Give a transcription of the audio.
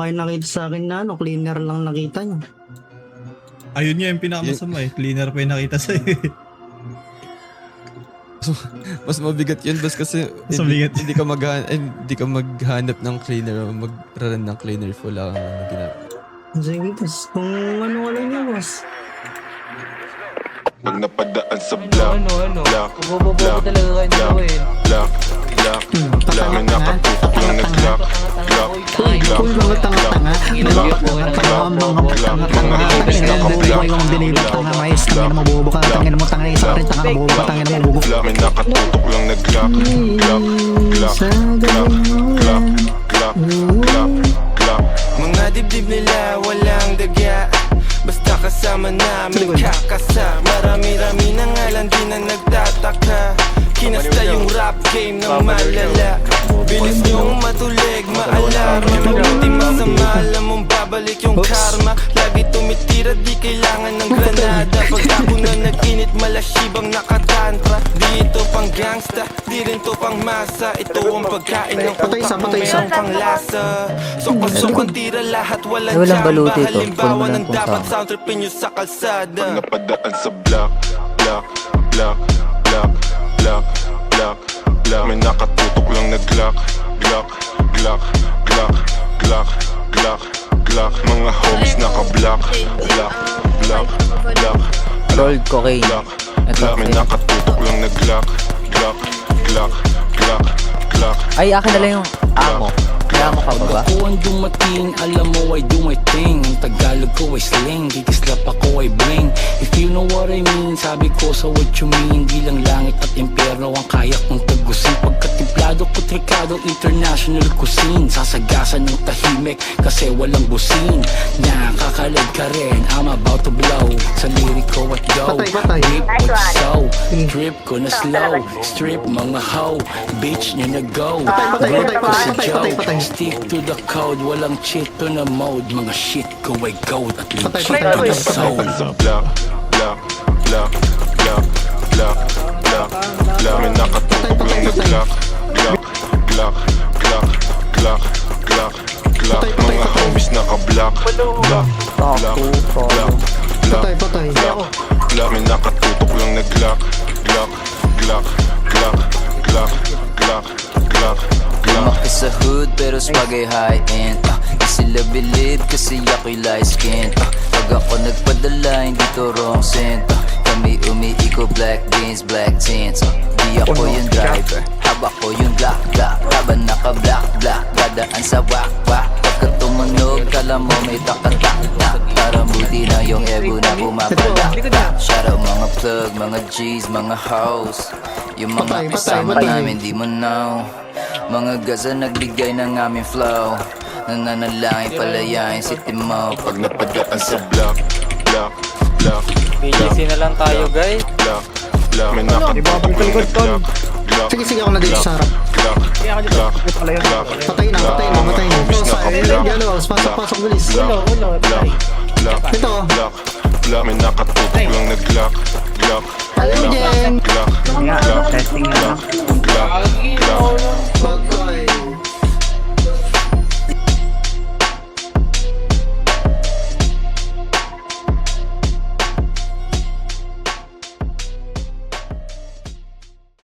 Ay nakita sa akin na cleaner lang nakita niya. Ayun nga yung pinakamasama eh. Cleaner pa yung nakita sa'yo. Mas mabigat yun, boss, kasi Mas mabigat. hindi ka maghanap ng cleaner o mag-run ng cleaner full lang ang ginagawa. Sige boss, kung ano wala niya boss. Pag napadaan sa block, block, Bobo block, talaga kayo gawin. block, block, block, may nakatutok lang nag-block, block, block, Kung mga tanga-tanga, mga hobbies naka-block, yung binibig tanga, mais, tangin mo bubo ka, tangin mo tanga, isa rin tanga, bubo ka, tangin mo bubo. block, may nakatutok lang nag-block, block, block, block, block, block, block, block. Mga dibdib nila walang dagya, basta kasama namin kakasa. Marami-rami na nga lang din ang nagtataka. Kinasta yung rap game ng malala. Bilis niyong matulig, maalarma. Mabuti masama, alam mong babalik yung karma. Lagi tumitira, di kailangan ng granada. Pag ako na nag-init, malasibang nakatantra. Di ito pang gangsta, di rin to pang masa. Ito ang pagkain ng utak mo, mayroong pang lasa. Sok-pasok ang tira, lahat walang Walang tsamba. baluti ito. Halimbawa Walang ng dapat puntang. sound tripin nyo sa Pag kalsada. napadaan sa block, block, block, block, block, block, block, may nakatutok lang nag-glock, glock, glock, glock, glock, glock, glock. Mga homies naka-block, block, block, block, Gold cocaine. block, Ito, block, may okay. nakatutok lang nag-glock, glock, glock, glock, glock. Ay, akin na lang yung amo. May amo ka ba ba? Ako ang dumating, alam mo I do my thing. Ang Tagalog ko ay slang, kikislap ako ay bling. If you know what I mean, sabi ko sa what you mean. Di lang langit at impyerno ang kaya kong tagusin. Pagkatimplado ko trikado, international cuisine. Sasagasan ng tahimik kasi walang busin. Nakakalag ka rin, I'm about to blow. Sa lirik ko at go, Patay. deep with soul. Trip ko na slow, strip mga hoe. Bitch nyo na go, grip ko si Joe. Stick to the code, walang cheat to na mode. Mga shit ko ay gold at legit to the soul. Sa block, block, block, block, block, block, block. May nakatutok lang nag-glock, glock, glock, glock, glock, glock, glock. Mga homies naka-block, block, block, block, block, Patay. block, block. May nakatutok lang nag-glock, glock, glock, glock, glock, glock, glock, glock. Lumaki sa hood pero spagay high-end Di sila believe kasi ako'y light skin Pag ako nagpadala hindi to wrong scent Kami umiiko black beans, black tints Di ako yung driver, haba ko yung black. Habang naka-black, dadaan sa wak-wak Pagka tumunog, kala mo may takatak Para buti na yung ego na bumabala Shout out mga plug, mga G's, mga hoes Yung mga kasama namin di mo know mga gaza nagbigay ng aming flow Nananalangin palayain si Timo Pag napadaan sa block, block, block, BGC na lang tayo, guys. block, block. May nakatutok lang nag-glock, glock, Sige ako na dito sa harap. glock, glock, glock. Patay na. Pasok bilis. Block, block, block, Ito. block, block. May nakatutok lang nag-glock, glock, Hello, glock, Jen. glock, glock, glock, glock,